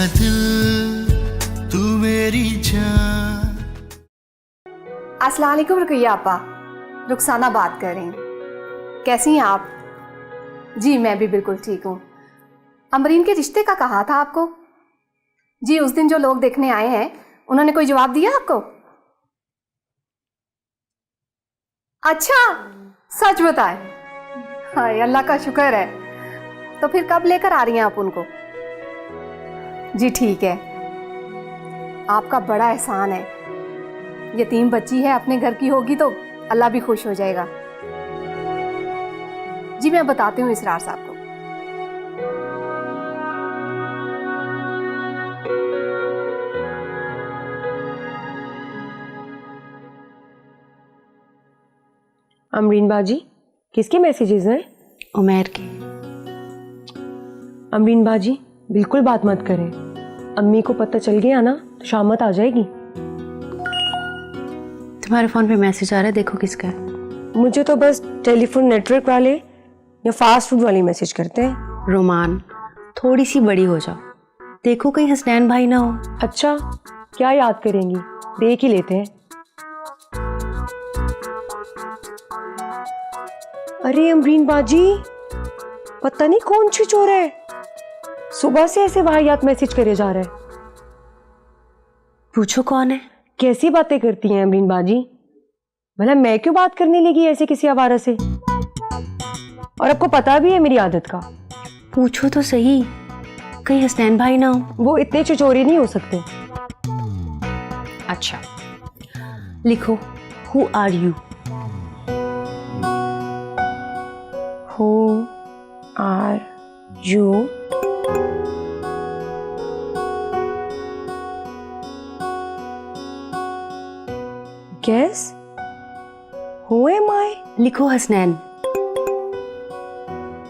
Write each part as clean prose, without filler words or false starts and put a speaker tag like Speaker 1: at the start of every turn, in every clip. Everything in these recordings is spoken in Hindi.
Speaker 1: दिल तू मेरी जान।
Speaker 2: अस्सलाम वालेकुम रुकैया आपा, रुखसाना बात कर रही हूँ। कैसी हैं आप? जी मैं भी बिल्कुल ठीक हूँ। अमरीन के रिश्ते का कहा था आपको? जी उस दिन जो लोग देखने आए हैं उन्होंने कोई जवाब दिया आपको? अच्छा, सच बताए? हाय अल्लाह का शुक्र है। तो फिर कब लेकर आ रही हैं आप उनको? जी ठीक है, आपका बड़ा एहसान है। यतीम बच्ची है, अपने घर की होगी तो अल्लाह भी खुश हो जाएगा। जी मैं बताती हूँ इसरार साहब को।
Speaker 3: अमरीन बाजी, किसके मैसेजेस हैं?
Speaker 4: उमैर की।
Speaker 3: अमरीन बाजी बिल्कुल बात मत करें, अम्मी को पता चल गया ना तो शामत आ जाएगी।
Speaker 4: तुम्हारे फोन पे मैसेज आ रहा है, देखो किसका है।
Speaker 3: मुझे तो बस टेलीफोन नेटवर्क वाले या फास्ट फूड वाले मैसेज करते हैं।
Speaker 4: रोमान, थोड़ी सी बड़ी हो जाओ, देखो कहीं हसनैन भाई ना हो।
Speaker 3: अच्छा, क्या याद करेंगी, देख ही लेते हैं। अरे अमरीन बाजी, पता नहीं कौन सी चोर है, सुबह से ऐसे वाहियात मैसेज करे जा रहा है।
Speaker 4: पूछो कौन है।
Speaker 3: कैसी बातें करती हैं अमरीन बाजी? भला मैं क्यों बात करने लगी ऐसे किसी आवारा से? और आपको पता भी है मेरी आदत का।
Speaker 4: पूछो तो सही, कहीं हसनैन भाई ना हो।
Speaker 3: वो इतने चिचोरे नहीं हो सकते।
Speaker 4: अच्छा लिखो, who are you.
Speaker 3: Who are you? Guess? Who am I?
Speaker 4: लिखो Hasnain.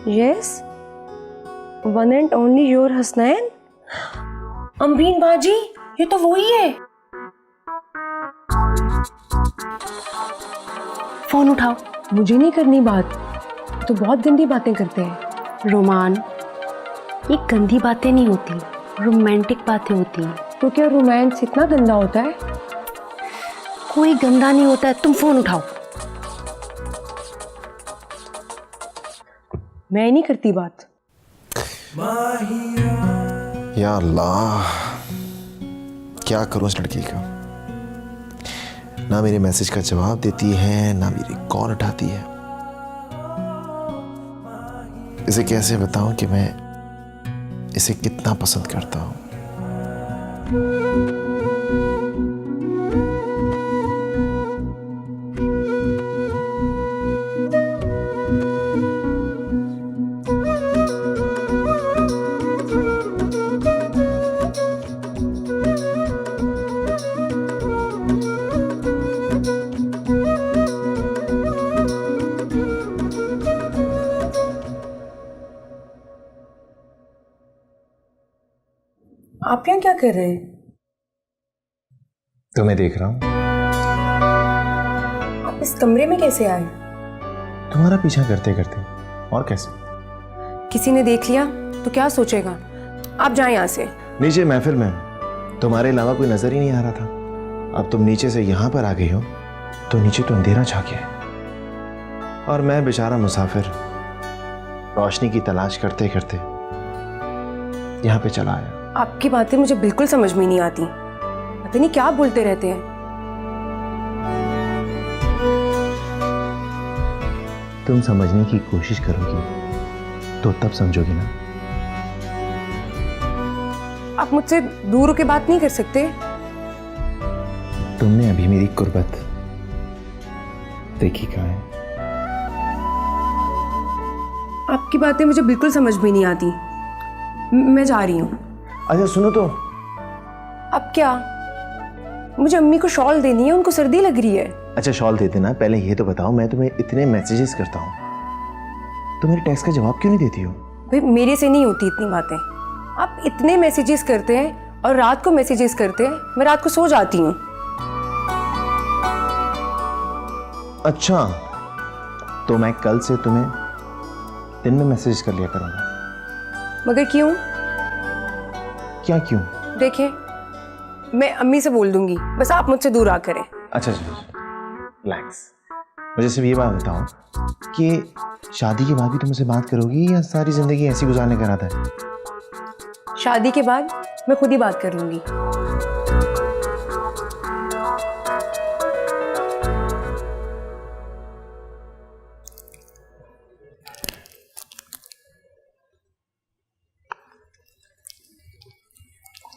Speaker 3: Yes, one and only your Hasnain. Amreen बाजी, ये तो वही है।
Speaker 4: फोन उठाओ।
Speaker 3: मुझे नहीं करनी बात, तो बहुत गंदी बातें करते हैं।
Speaker 4: रोमान, ये गंदी बातें नहीं होती, रोमांटिक बातें होती हैं।
Speaker 3: तो क्या रोमांस इतना गंदा होता है?
Speaker 4: कोई गंदा नहीं होता है, तुम फोन उठाओ।
Speaker 3: मैं नहीं करती बात।
Speaker 5: या अल्लाह, क्या करूं इस लड़की का? ना मेरे मैसेज का जवाब देती है, ना मेरी कॉल उठाती है। इसे कैसे बताऊं कि मैं इसे कितना पसंद करता हूं।
Speaker 3: आप यहाँ क्या कर रहे हैं?
Speaker 5: तो मैं देख रहा हूं।
Speaker 3: आप इस कमरे में कैसे आए?
Speaker 5: तुम्हारा पीछा करते करते। और कैसे?
Speaker 3: किसी ने देख लिया तो क्या सोचेगा? आप जाएं यहाँ से।
Speaker 5: नीचे महफिल में तुम्हारे अलावा कोई नजर ही नहीं आ रहा था। अब तुम नीचे से यहां पर आ गई हो तो नीचे तो अंधेरा छा गया है, और मैं बेचारा मुसाफिर रोशनी की तलाश करते करते यहां पे चला आया।
Speaker 3: आपकी बातें मुझे बिल्कुल समझ में नहीं आती, पता नहीं क्या बोलते रहते हैं।
Speaker 5: तुम समझने की कोशिश करोगी तो तब समझोगी ना।
Speaker 3: आप मुझसे दूर होकर बात नहीं कर सकते?
Speaker 5: तुमने अभी मेरी कुर्बत देखी कहाँ है?
Speaker 3: आपकी बातें मुझे बिल्कुल समझ में नहीं आती। मैं जा रही हूँ।
Speaker 5: अच्छा सुनो तो।
Speaker 3: अब क्या? मुझे अम्मी को शॉल देनी है, उनको सर्दी लग रही है।
Speaker 5: अच्छा शॉल दे देना, पहले ये तो बताओ, मैं तुम्हें इतने मैसेजेस करता हूँ तो मेरे टेक्स्ट का जवाब क्यों नहीं देती हो?
Speaker 3: भाई मेरे से नहीं होती इतनी बातें। आप इतने मैसेजेस करते हैं और रात को मैसेजेस करते हैं, मैं रात को सो जाती हूँ।
Speaker 5: अच्छा तो मैं कल से तुम्हें दिन में मैसेज कर लिया करूंगा।
Speaker 3: मगर क्यों?
Speaker 5: क्या क्यों?
Speaker 3: देखिए, मैं अम्मी से बोल दूंगी, बस आप मुझसे दूर आ करें।
Speaker 5: अच्छा रिलैक्स। मुझे सिर्फ ये बात बताओ कि शादी के बाद भी तुम मुझसे बात करोगी या सारी जिंदगी ऐसी गुजारने का इरादा है?
Speaker 3: शादी के बाद मैं खुद ही बात कर लूंगी।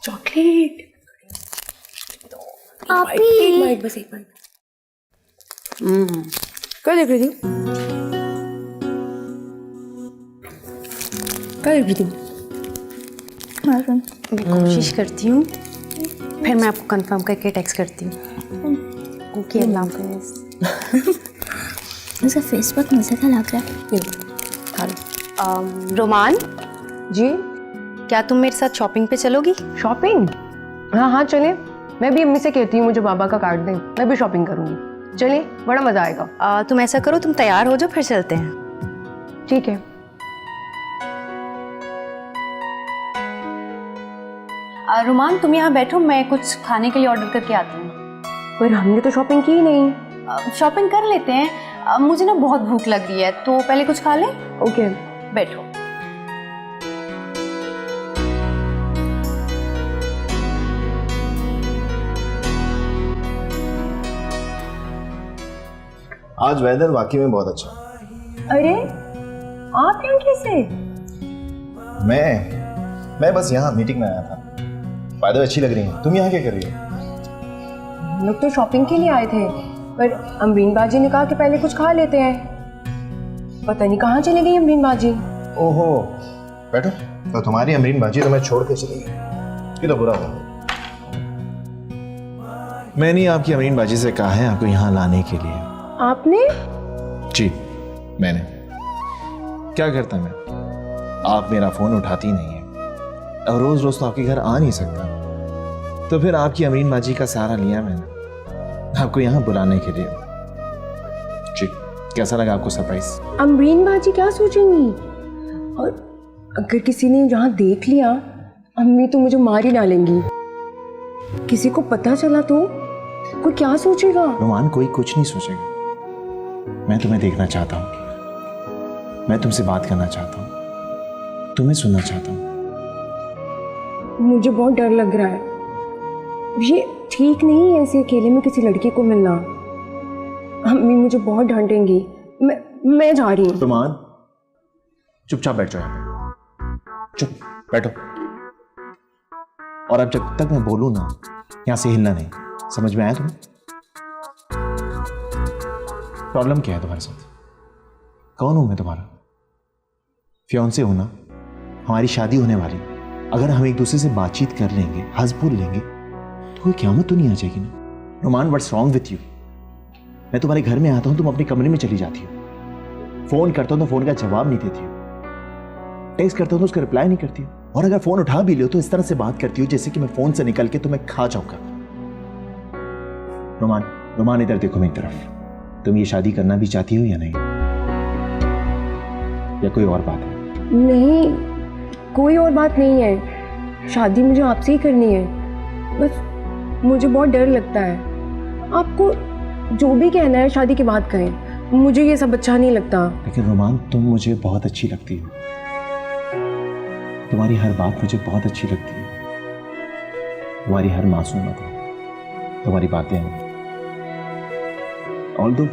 Speaker 3: चॉकलेट। एक बाइट बस, एक बाइट। क्या देख रही थी? क्या देख रही थी?
Speaker 4: मैं कोशिश करती हूँ, फिर मैं आपको कंफर्म करके टेक्स्ट करती हूँ। ओके, अल्लाह हाफ़िज़।
Speaker 6: मुझे फेस बहुत मज़े का लग रहा है।
Speaker 4: रोमान,
Speaker 3: जी?
Speaker 4: क्या तुम मेरे साथ शॉपिंग पे चलोगी?
Speaker 3: शॉपिंग? हाँ हाँ चले। मैं भी अम्मी से कहती हूँ मुझे बाबा का कार्ड दें, मैं भी शॉपिंग करूँगी। चलिए, बड़ा मज़ा आएगा।
Speaker 4: तुम ऐसा करो, तुम तैयार हो जाओ, फिर चलते हैं।
Speaker 3: ठीक है।
Speaker 4: रोमान, तुम यहाँ बैठो, मैं कुछ खाने के लिए ऑर्डर करके आती हूँ।
Speaker 3: पर हमने तो शॉपिंग की नहीं।
Speaker 4: शॉपिंग कर लेते हैं, मुझे ना बहुत भूख लग रही है, तो पहले कुछ खा लें।
Speaker 3: ओके।
Speaker 4: बैठो।
Speaker 5: आज वेदर वाकई में बहुत अच्छा है।
Speaker 3: अरे आप यहाँ कैसे?
Speaker 5: मैं बस यहाँ मीटिंग में आया था। फायदा अच्छी लग रही है। तुम यहाँ क्या कर रही हो?
Speaker 3: हम लोग तो शॉपिंग के लिए आए थे, पर अमरीन बाजी ने कहा कि पहले कुछ खा लेते हैं। पता नहीं कहाँ चली गई अमरीन बाजी।
Speaker 5: ओहो, बैठो। तो तुम्हारी अमरीन बाजी तुम्हें छोड़ के चली गई, ये तो बुरा हुआ। मैंने आपकी अमरीन बाजी से कहा है आपको यहाँ लाने के लिए।
Speaker 3: आपने?
Speaker 5: जी मैंने। क्या करता मैं, आप मेरा फोन उठाती नहीं है और रोज रोज तो आपके घर आ नहीं सकता, तो फिर आपकी अमरीन बाजी का सहारा लिया मैंने आपको यहाँ बुलाने के लिए। जी, कैसा लगा आपको सरप्राइज?
Speaker 3: अमरीन बाजी क्या सोचेंगी? और अगर किसी ने यहाँ देख लिया, अम्मी तो मुझे मार ही डालेंगी। किसी को पता चला तो कोई क्या सोचेगा?
Speaker 5: रोमान, कोई कुछ नहीं सोचेगा। मैं तुम्हें देखना चाहता हूँ, मैं तुमसे बात करना चाहता हूँ, तुम्हें सुनना चाहता हूँ।
Speaker 3: मुझे बहुत डर लग रहा है। ये ठीक नहीं है ऐसे अकेले में किसी लड़की को मिलना। अम्मी मुझे बहुत डांटेंगी। मैं जा रही हूँ।
Speaker 5: रोमान, चुपचाप बैठ जाओ यहाँ पे। चुप बैठो। और अब जब तक मैं बोलूँ ना, यहाँ से हिलना नहीं। समझ में आया तुम्हें? प्रॉब्लम क्या है तुम्हारे साथ? कौन हूं मैं तुम्हारा? फियांसे हो ना? हमारी शादी होने वाली। अगर हम एक दूसरे से बातचीत कर लेंगे, हंस बोल लेंगे, तो कोई क़यामत तो नहीं आ जाएगी ना। Romaan, what's wrong with you? मैं तुम्हारे घर में आता हूं, तुम अपने कमरे में चली जाती हो। फोन करता हूं तो फोन का जवाब नहीं देती हो। टेक्स्ट करता हूं तो उसका रिप्लाई नहीं करती हो। और अगर फोन उठा भी लो तो इस तरह से बात करती हो जैसे कि मैं फोन से निकल के तुम्हें खा जाऊंगा। रोमान, इधर देखो मेरी तरफ। तुम ये शादी करना भी चाहती हो या नहीं, या कोई और बात है?
Speaker 3: नहीं, कोई और बात नहीं है। शादी मुझे आपसे ही करनी है। बस मुझे बहुत डर लगता है। आपको जो भी कहना है शादी के बाद कहें, मुझे ये सब अच्छा नहीं लगता।
Speaker 5: लेकिन रोमान, तुम मुझे बहुत अच्छी लगती हो। तुम्हारी हर बात मुझे बहुत अच्छी लगती है। तुम्हारी हर मासूमियत, तुम्हारी बातें, although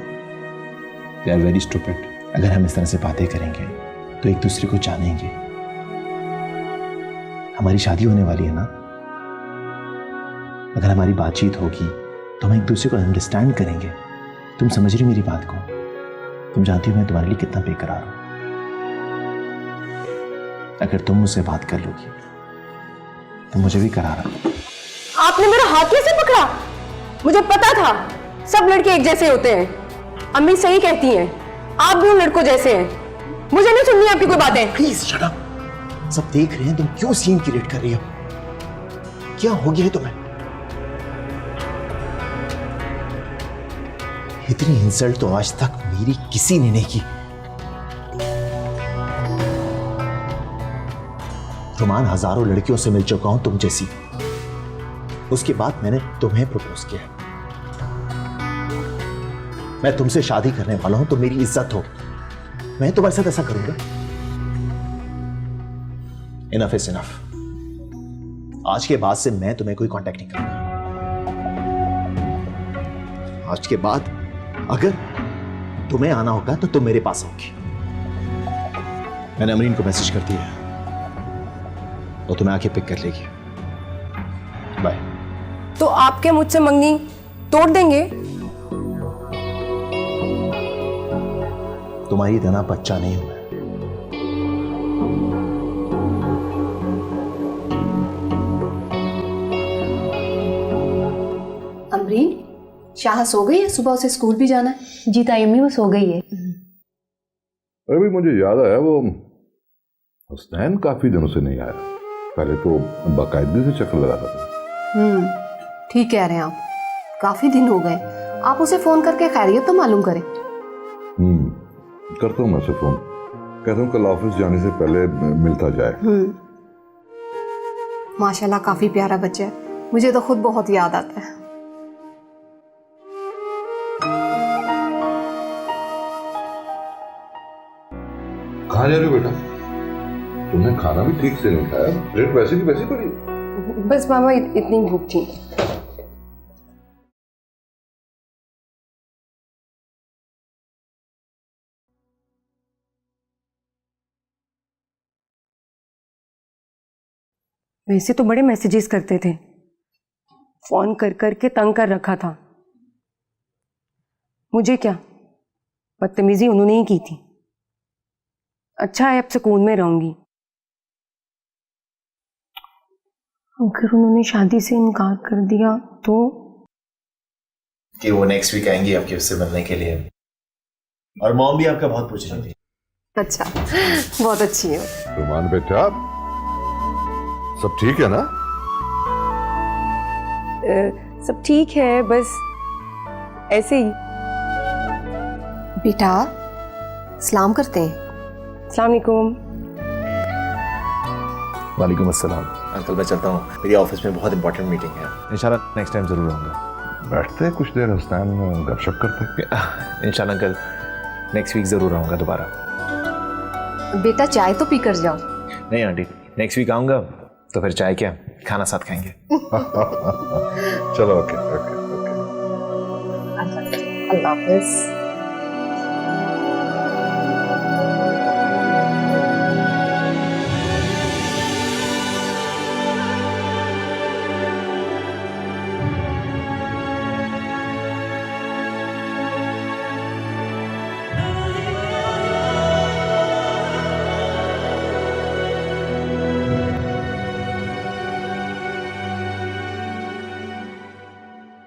Speaker 5: they are very stupid, अगर हम इस तरह से बातें करेंगे तो एक दूसरे को जानेंगे। हमारी शादी होने वाली है ना, अगर हमारी बातचीत होगी तो हम एक दूसरे को अंडरस्टैंड करेंगे। तुम समझ रही मेरी बात को? तुम जानती हो मैं तुम्हारे लिए कितना बेकरार हूं। अगर तुम मुझसे बात कर लोगी तो मुझे भी करार है।
Speaker 3: आपने मेरा हाथ कैसे पकड़ा? मुझे पता था सब लड़के एक जैसे होते हैं। अम्मी सही कहती हैं, आप भी उन लड़कों जैसे हैं। मुझे नहीं सुननी आपकी कोई बातें।
Speaker 5: Please shut up. सब देख रहे हैं, तुम क्यों सीन क्रिएट कर रही हो? क्या हो गया है तुम्हें? इतनी इंसल्ट तो आज तक मेरी किसी ने नहीं की। रुमान हजारों लड़कियों से मिल चुका हूं तुम जैसी। उसके बाद मैंने तुम्हें प्रपोज किया। मैं तुमसे शादी करने वाला हूं, तो मेरी इज्जत हो, मैं तुम्हारे साथ ऐसा करूंगा? Enough is enough. आज के बाद से मैं तुम्हें कोई कांटेक्ट नहीं करूंगा। आज के बाद अगर तुम्हें आना होगा तो तुम मेरे पास आओगी। मैंने अमरीन को मैसेज कर दिया है, वो तुम्हें आके पिक कर लेगी। बाय।
Speaker 3: तो आप क्या मुझसे मंगनी तोड़ देंगे?
Speaker 5: तुम्हारी तरह बच्चा नहीं हूं मैं।
Speaker 2: अमरीन, शाह सो गई है? सुबह उसे स्कूल भी जाना है।
Speaker 4: जी ताई अम्मी वो सो गई है।
Speaker 7: अभी मुझे याद आया, वो हुसनैन काफी दिनों से नहीं आया। पहले तो बाकायदगी से चक्कर लगाता था।
Speaker 2: ठीक कह रहे हैं आप, काफी दिन हो गए। आप उसे फोन करके खैरियत तो मालूम करें।
Speaker 7: करता हूँ मैं उसे फोन, कहता हूँ कल ऑफिस जाने से पहले मिलता जाए।
Speaker 2: माशाल्लाह काफी प्यारा बच्चा है, मुझे तो खुद बहुत याद आता है।
Speaker 7: कहाँ जा रहे हो बेटा? तुमने खाना भी ठीक से नहीं खाया, प्लेट वैसी की वैसी पड़ी।
Speaker 3: बस मामा इतनी भूख थी। वैसे तो बड़े मैसेजेस करते थे, फोन कर कर के तंग कर रखा था। मुझे क्या, बदतमीजी उन्होंने ही की थी। अच्छा है अब सुकून में रहूंगी। अगर उन्होंने शादी से इनकार कर दिया तो?
Speaker 5: कि वो नेक्स्ट वीक आएंगी आपके उससे मिलने के लिए, और मॉम भी आपका बहुत पूछ रही थी।
Speaker 2: अच्छा, बहुत अच्छी है।
Speaker 7: रुमान बेटा, सब ठीक है ना?
Speaker 3: सब ठीक है, बस ऐसे ही।
Speaker 2: बेटा सलाम करते हैं।
Speaker 3: अस्सलाम वालेकुम।
Speaker 5: वालेकुम अस्सलाम। अंकल मैं चलता हूँ, मेरी ऑफिस में बहुत इंपॉर्टेंट मीटिंग है। इंशाल्लाह नेक्स्ट टाइम जरूर आऊँगा।
Speaker 7: बैठते हैं कुछ देर, हुसनैन गपशप करते हैं।
Speaker 5: इंशाल्लाह अंकल नेक्स्ट वीक जरूर आऊँगा दोबारा।
Speaker 2: बेटा चाय तो पी कर जाओ।
Speaker 5: नहीं आंटी, नेक्स्ट वीक आऊँगा तो फिर चाय क्या, खाना साथ खाएंगे।
Speaker 7: चलो ओके ओके ओके।
Speaker 2: अल्लाह हाफिज़।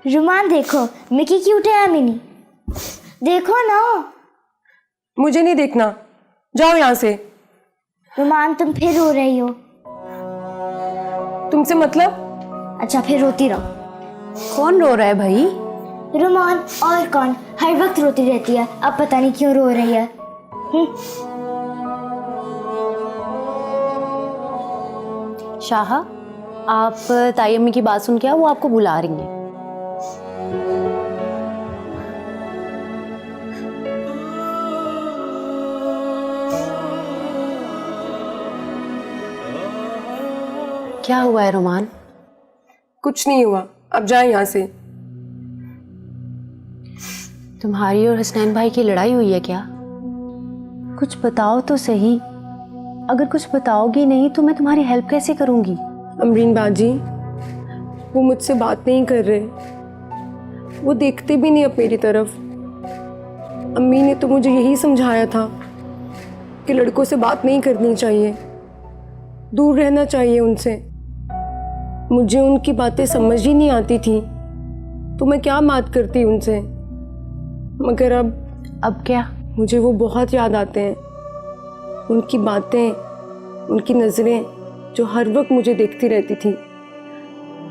Speaker 6: रुमान देखो, मिकी क्यूट है मिनी, देखो ना।
Speaker 3: मुझे नहीं देखना, जाओ यहाँ से।
Speaker 6: रुमान तुम फिर रो रही हो।
Speaker 3: तुमसे मतलब?
Speaker 6: अच्छा फिर रोती रहो।
Speaker 4: कौन रो रहा है भाई?
Speaker 6: रुमान और कौन, हर वक्त रोती रहती है, अब पता नहीं क्यों रो रही है।
Speaker 4: शाह, आप ताई अम्मी की बात सुन के आओ, वो आपको बुला रही हैं। क्या हुआ है रोमान?
Speaker 3: कुछ नहीं हुआ, अब जाए यहाँ से।
Speaker 4: तुम्हारी और हसनैन भाई की लड़ाई हुई है क्या? कुछ बताओ तो सही। अगर कुछ बताओगी नहीं तो मैं तुम्हारी हेल्प कैसे करूंगी?
Speaker 3: अमरीन बाजी, वो मुझसे बात नहीं कर रहे, वो देखते भी नहीं अब मेरी तरफ। अम्मी ने तो मुझे यही समझाया था कि लड़कों से बात नहीं करनी चाहिए, दूर रहना चाहिए उनसे। मुझे उनकी बातें समझ ही नहीं आती थी, तो मैं क्या बात करती उनसे। मगर अब
Speaker 4: क्या?
Speaker 3: मुझे वो बहुत याद आते हैं, उनकी बातें, उनकी नज़रें जो हर वक्त मुझे देखती रहती थी।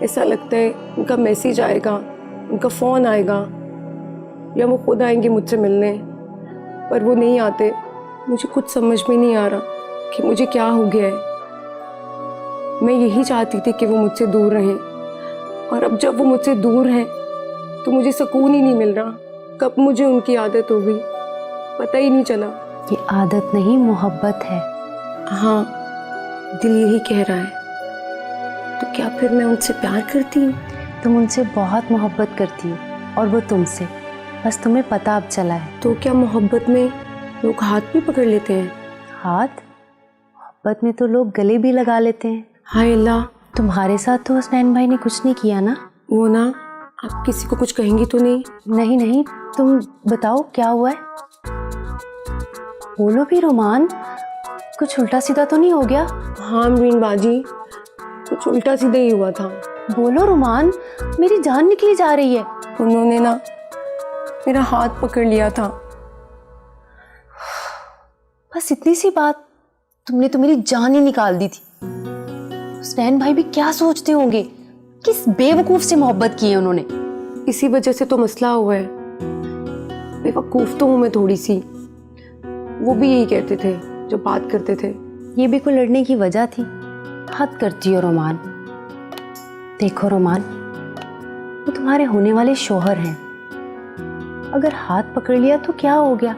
Speaker 3: ऐसा लगता है उनका मैसेज आएगा, उनका फ़ोन आएगा, या वो खुद आएंगे मुझसे मिलने, पर वो नहीं आते। मुझे कुछ समझ में नहीं आ रहा कि मुझे क्या हो गया है। मैं यही चाहती थी कि वो मुझसे दूर रहें, और अब जब वो मुझसे दूर हैं तो मुझे सुकून ही नहीं मिल रहा। कब मुझे उनकी आदत हो गई पता ही नहीं चला।
Speaker 4: ये आदत नहीं, मोहब्बत है।
Speaker 3: हाँ, दिल यही कह रहा है। तो क्या फिर मैं उनसे प्यार करती हूँ?
Speaker 4: तुम उनसे बहुत मोहब्बत करती हो और वो तुमसे, बस तुम्हें पता अब चला है।
Speaker 3: तो क्या मोहब्बत में लोग हाथ भी पकड़ लेते हैं?
Speaker 4: हाथ? मोहब्बत में तो लोग गले भी लगा लेते हैं।
Speaker 3: हाय अल्लाह,
Speaker 4: तुम्हारे साथ तो हसनैन भाई ने कुछ नहीं किया ना?
Speaker 3: वो ना, आप किसी को कुछ कहेंगी तो नहीं?
Speaker 4: नहीं नहीं, तुम बताओ क्या हुआ है। बोलो भी रोमान, कुछ उल्टा सीधा तो नहीं हो गया?
Speaker 3: हाँ अमरीन बाजी, कुछ उल्टा सीधा ही हुआ था।
Speaker 4: बोलो रोमान, मेरी जान निकली जा रही है।
Speaker 3: उन्होंने ना मेरा हाथ पकड़ लिया था।
Speaker 4: बस इतनी सी बात, तुमने तो मेरी जान ही निकाल दी थी। हसनैन भाई भी क्या सोचते होंगे, किस बेवकूफ से मोहब्बत की है उन्होंने।
Speaker 3: इसी वजह से तो मसला हुआ है। बेवकूफ तो हूँ मैं थोड़ी सी, वो भी यही कहते थे जब बात करते थे।
Speaker 4: ये भी कोई लड़ने की वजह थी? हद करती हो रोमान। देखो रोमान, वो तुम्हारे होने वाले शौहर हैं। अगर हाथ पकड़ लिया तो क्या हो गया,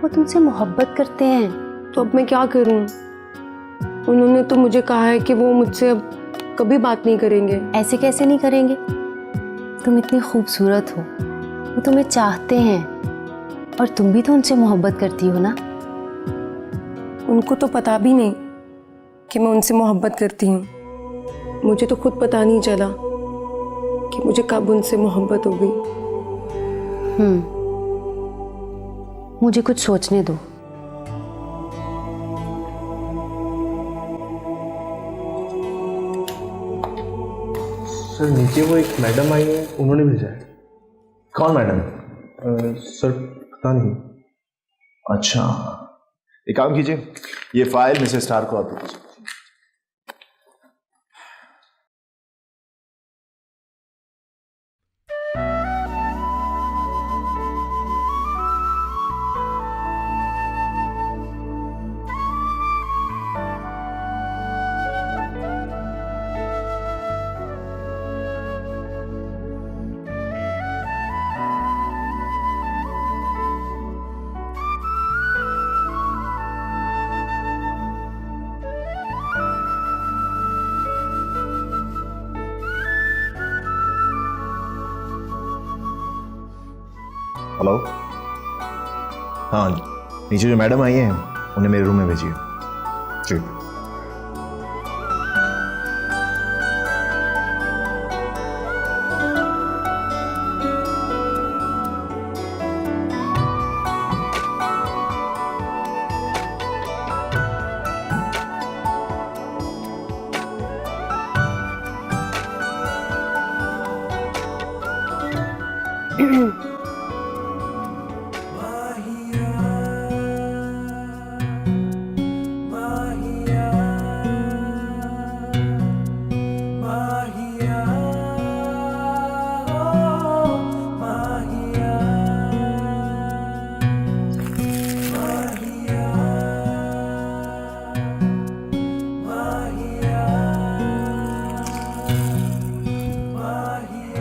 Speaker 4: वो तुमसे मोहब्बत करते हैं।
Speaker 3: तो अब मैं क्या करूं? उन्होंने तो मुझे कहा है कि वो मुझसे अब कभी बात नहीं करेंगे।
Speaker 4: ऐसे कैसे नहीं करेंगे? तुम इतनी खूबसूरत हो, वो तुम्हें चाहते हैं, और तुम भी तो उनसे मोहब्बत करती हो ना।
Speaker 3: उनको तो पता भी नहीं कि मैं उनसे मोहब्बत करती हूँ। मुझे तो खुद पता नहीं चला कि मुझे कब उनसे मोहब्बत हो गई।
Speaker 4: मुझे कुछ सोचने दो।
Speaker 5: सर नीचे वो एक मैडम आई है, उन्होंने भेजा है। कौन मैडम? सर पता नहीं। अच्छा, एक काम कीजिए, ये फाइल मिसेस स्टार को आप दीजिए। हेलो, हाँ नीचे जो मैडम आई हैं उन्हें मेरे रूम में भेजिए। जी।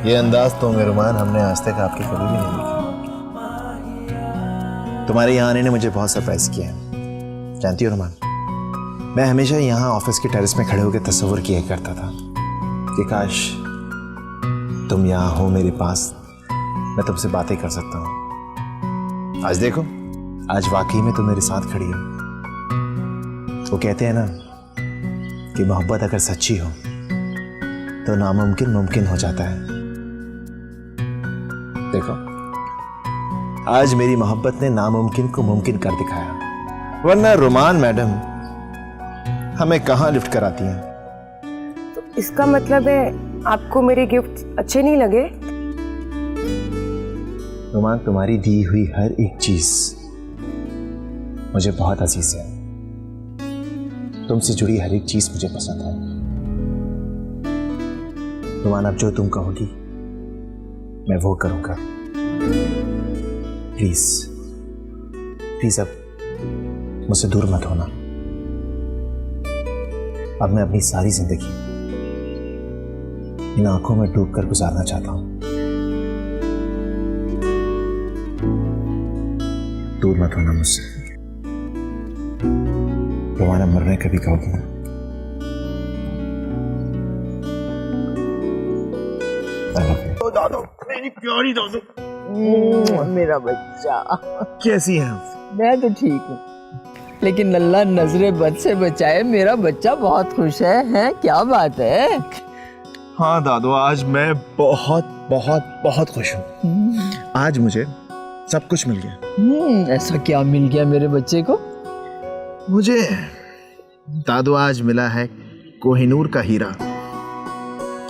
Speaker 5: ये अंदाज तो मेहरबान हमने आज तक आपके कभी भी नहीं देखा। तुम्हारे यहाँ आने ने मुझे बहुत सरप्राइज किया है। जानती हो रुमान, मैं हमेशा यहाँ ऑफिस के टेरेस में खड़े होकर तस्वीर किया करता था कि काश तुम यहाँ हो मेरे पास, मैं तुमसे बातें कर सकता हूँ। आज देखो, आज वाकई में तुम मेरे साथ खड़ी हो। वो कहते हैं ना कि मोहब्बत अगर सच्ची हो तो नामुमकिन मुमकिन हो जाता है। देखो, आज मेरी मोहब्बत ने नामुमकिन को मुमकिन कर दिखाया, वरना रोमान मैडम हमें कहां लिफ्ट कराती हैं।
Speaker 3: तो इसका मतलब है आपको मेरे गिफ्ट अच्छे नहीं लगे?
Speaker 5: रोमान, तुम्हारी दी हुई हर एक चीज मुझे बहुत अजीज है। तुमसे जुड़ी हर एक चीज मुझे पसंद है। रोमान, अब जो तुम कहोगी मैं वो करूंगा। प्लीज प्लीज अब मुझसे दूर मत होना। अब मैं अपनी सारी जिंदगी इन आंखों में डूबकर गुजारना चाहता हूं। दूर मत होना मुझसे, तुम्हारा मरने कभी कहोगी ना। दादू, मेरी प्यारी दादू,
Speaker 8: मेरा बच्चा,
Speaker 5: कैसी हैं आप?
Speaker 8: मैं तो ठीक हूँ, लेकिन अल्लाह नजरे बद से बचाए, मेरा बच्चा बहुत खुश है, हैं? क्या बात है?
Speaker 5: हाँ दादू, आज मैं बहुत बहुत बहुत खुश हूँ। आज मुझे सब कुछ मिल गया।
Speaker 8: ऐसा क्या मिल गया मेरे बच्चे को?
Speaker 5: मुझे दादू आज मिला है कोहिनूर का हीरा।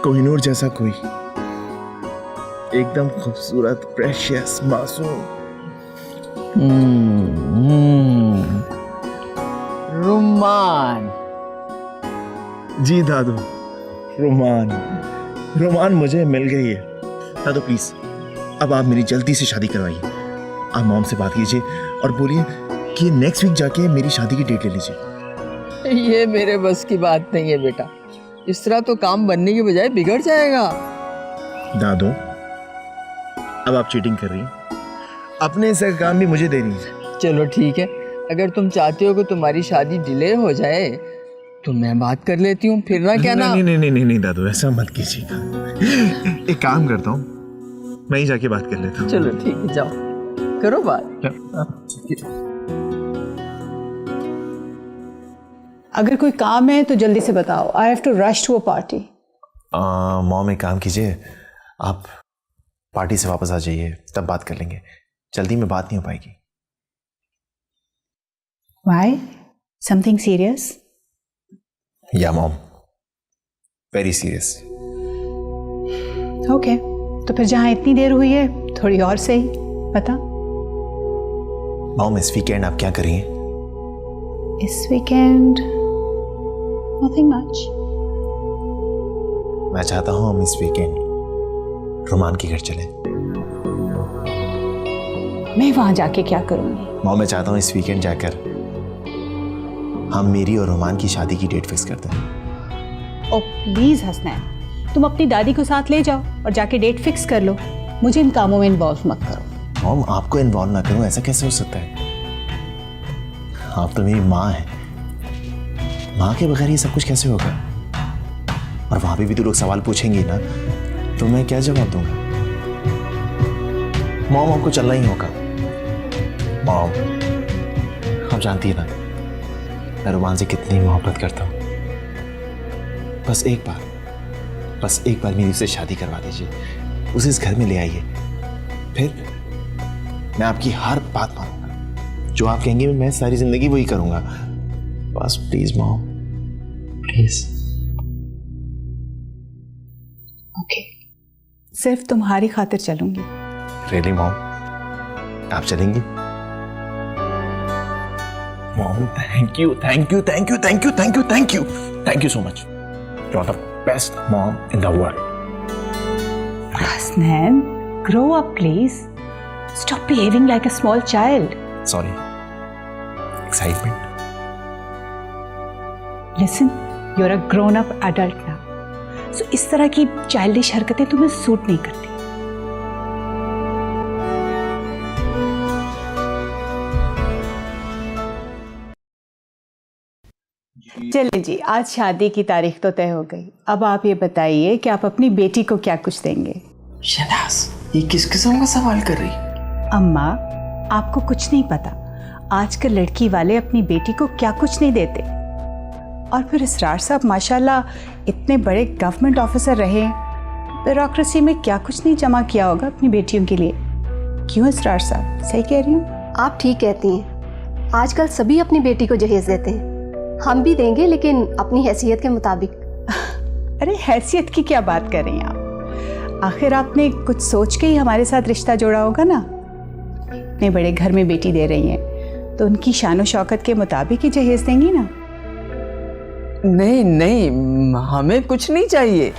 Speaker 5: कोहिनूर जैसा कोई एकदम खूबसूरत, प्रेशियस, मासूम।
Speaker 8: रुमान।
Speaker 5: जी दादू, रोमान। रोमान मुझे मिल गई है। दादू प्लीज, अब आप मेरी जल्दी से शादी करवाइए। आप मॉम से बात कीजिए और बोलिए कि नेक्स्ट वीक जाके मेरी शादी की डेट ले लीजिए।
Speaker 8: ये मेरे बस की बात नहीं है बेटा, इस तरह तो काम बनने की बजाय बिगड़ जाएगा।
Speaker 5: दादू, अब आप चीटिंग कर रही हैं, अपने से काम भी मुझे दे रही हैं।
Speaker 8: चलो ठीक है, अगर तुम चाहते हो कि तुम्हारी शादी डिले हो जाए तो मैं बात कर लेती हूँ, फिर ना क्या ना।
Speaker 5: नहीं दादू, ऐसा मत कीजिएगा। एक काम करता हूँ, मैं ही जाके बात कर लेता हूँ।
Speaker 8: चलो ठीक है, जाओ करो बात।
Speaker 9: अगर कोई काम है तो जल्दी से बताओ। I have to rush to a party.
Speaker 5: Mom एक काम कीजिए, आप पार्टी से वापस आ जाइए, तब बात कर लेंगे। जल्दी में बात नहीं हो पाएगी।
Speaker 9: व्हाई? Something serious?
Speaker 5: या मॉम, वेरी सीरियस।
Speaker 9: ओके, तो फिर जहां इतनी देर हुई है थोड़ी और सही बता।
Speaker 5: मॉम, इस वीकेंड आप क्या करेंगे?
Speaker 9: इस वीकेंड नथिंग मच।
Speaker 5: मैं चाहता हूं हम इस वीकेंड रोमान के घर चलें।
Speaker 9: मैं वहां जाके क्या करूंगी?
Speaker 5: मॉम, मैं चाहता हूं इस वीकेंड जाकर हम मेरी और रोमान की शादी की डेट फिक्स करते हैं।
Speaker 9: ओ प्लीज हसनैन, तुम अपनी दादी को साथ ले जाओ और जाके डेट फिक्स कर लो। मुझे इन कामों में इन्वॉल्व मत करो।
Speaker 5: मॉम, आपको इन्वॉल्व ना करूं, ऐसा कैसे हो सकता है? आप तो मेरी माँ हैं, माँ के बगैर ये सब कुछ कैसे होगा? और वहां पे भी तो लोग सवाल पूछेंगे ना, तो मैं क्या जवाब दूंगा? मॉम, आपको चलना ही होगा। मॉम, आप जानती है ना मैं रोमान से कितनी मोहब्बत करता हूँ। बस एक बार मेरी उससे शादी करवा दीजिए, उसे इस घर में ले आइए, फिर मैं आपकी हर बात मानूंगा। जो आप कहेंगे मैं सारी जिंदगी वही करूंगा। बस प्लीज मॉम, प्लीज।
Speaker 9: ओके, सिर्फ तुम्हारी खातिर चलूंगी।
Speaker 5: रियली मॉम, आप चलेंगी? Mom, thank you thank you thank you thank you thank you thank you thank you so much. You are the best mom in the world.
Speaker 9: Hasnain, grow up please. Stop behaving like a small child.
Speaker 5: Sorry. Excitement.
Speaker 9: Listen, you're a grown-up adult now. So इस तरह की childish हरकतें तुम्हें सूट नहीं करती। चलिए जी, आज शादी की तारीख तो तय हो गई। अब आप ये बताइए कि आप अपनी बेटी को क्या कुछ देंगे?
Speaker 1: शहनाज, ये किस किस्म का सवाल कर रही?
Speaker 9: अम्मा, आपको कुछ नहीं पता, आजकल लड़की वाले अपनी बेटी को क्या कुछ नहीं देते। और फिर इसरार साहब माशाल्लाह इतने बड़े गवर्नमेंट ऑफिसर रहे, ब्यूरोक्रेसी में क्या कुछ नहीं जमा किया होगा अपनी बेटियों के लिए। क्यों इसरार साहब, सही कह रही हूँ?
Speaker 2: आप ठीक कहती हैं, आजकल सभी अपनी बेटी को जहेज देते हैं। हम भी देंगे, लेकिन अपनी हैसियत के मुताबिक।
Speaker 9: अरे हैसियत की क्या बात कर रही हैं आप? आखिर आपने कुछ सोच के ही हमारे साथ रिश्ता जोड़ा होगा ना। इतने बड़े घर में बेटी दे रही हैं तो उनकी शान शौकत के मुताबिक ही जहेज देंगी ना।
Speaker 8: नहीं नहीं, हमें कुछ नहीं चाहिए।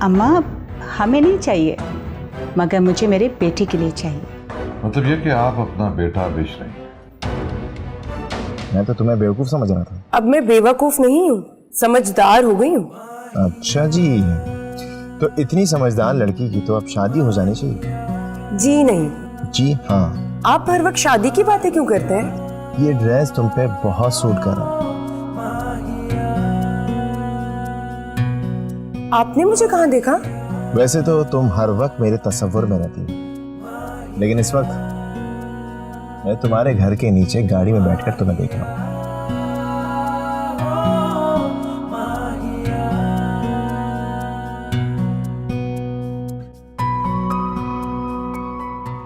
Speaker 9: अम्मा, हमें नहीं चाहिए, मगर मुझे मेरे बेटे के लिए चाहिए।
Speaker 7: मतलब ये कि आप अपना बेटा बेच रहे हैं?
Speaker 5: मैं तो तुम्हें बेवकूफ समझ रहा था।
Speaker 3: अब मैं बेवकूफ नहीं हूँ, समझदार हो गई हूँ।
Speaker 5: अच्छा जी, तो इतनी समझदार लड़की की तो अब शादी हो जानी चाहिए।
Speaker 3: जी नहीं।
Speaker 5: जी हाँ।
Speaker 3: आप हर वक्त शादी की बातें क्यों करते हैं?
Speaker 5: ये ड्रेस तुम पे बहुत सूट कर रहा है।
Speaker 3: आपने मुझे कहाँ देखा?
Speaker 5: वैसे तो तुम हर वक्त मेरे तस्वुर में रहती हो, लेकिन इस वक्त मैं तुम्हारे घर के नीचे गाड़ी में बैठकर तुम्हें देख रहा हूँ।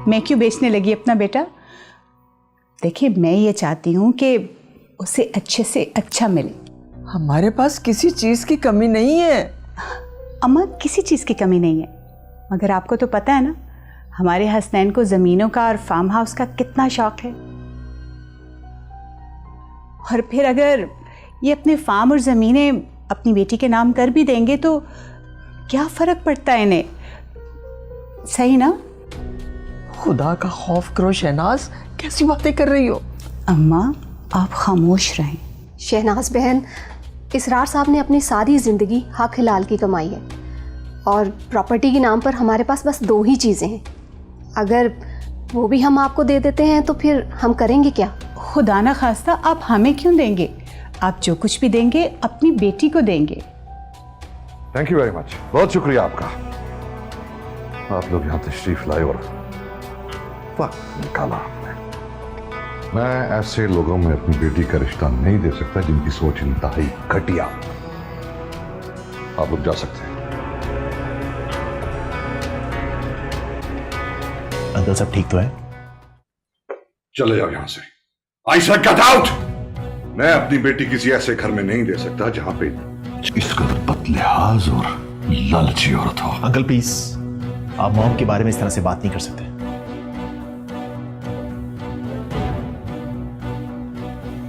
Speaker 9: मैं क्यों बेचने लगी अपना बेटा? देखिए, मैं ये चाहती हूँ कि उसे अच्छे से अच्छा मिले।
Speaker 8: हमारे पास किसी चीज की कमी नहीं है।
Speaker 9: अम्मा, किसी चीज़ की कमी नहीं है, मगर आपको तो पता है ना हमारे हसनैन को ज़मीनों का और फार्म हाउस का कितना शौक है। और फिर अगर ये अपने फार्म और ज़मीनें अपनी बेटी के नाम कर भी देंगे तो क्या फ़र्क पड़ता है इन्हें, सही ना?
Speaker 8: खुदा का खौफ करो शहनाज, कैसी बातें कर रही हो?
Speaker 9: अम्मा, आप खामोश रहें।
Speaker 2: शहनाज बहन, इसरार साहब ने अपनी सारी ज़िंदगी हक हलाल की कमाई है और प्रॉपर्टी के नाम पर हमारे पास बस 2 ही चीज़ें हैं। अगर वो भी हम आपको दे देते हैं तो फिर हम करेंगे क्या?
Speaker 9: खुदा ना खास्ता आप हमें क्यों देंगे? आप जो कुछ भी देंगे अपनी बेटी को देंगे।
Speaker 7: थैंक यू वेरी मच, बहुत शुक्रिया आपका। आप लोग यहाँ तशरीफ लाए और वक्त निकाला आपने। मैं ऐसे लोगों में अपनी बेटी का रिश्ता नहीं दे सकता जिनकी सोच इंतहाई घटिया। आप लोग जा सकते हैं।
Speaker 5: अंकल सब ठीक तो है?
Speaker 7: चले जाओ यहां से। I said get out. मैं अपनी बेटी किसी ऐसे घर में नहीं दे सकता जहां पे इस कदर बदलिहाज और लालची औरत हो।
Speaker 5: अंकल प्लीज, आप मॉम के बारे में इस तरह से बात नहीं कर सकते।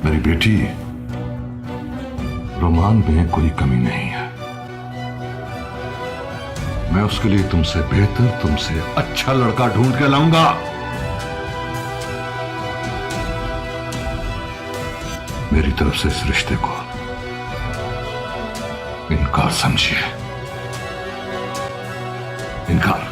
Speaker 7: मेरी बेटी रोमान में कोई कमी नहीं है। मैं उसके लिए तुमसे बेहतर, तुमसे अच्छा लड़का ढूंढ के लाऊंगा। मेरी तरफ से इस रिश्ते को इनकार समझिए। इनकार।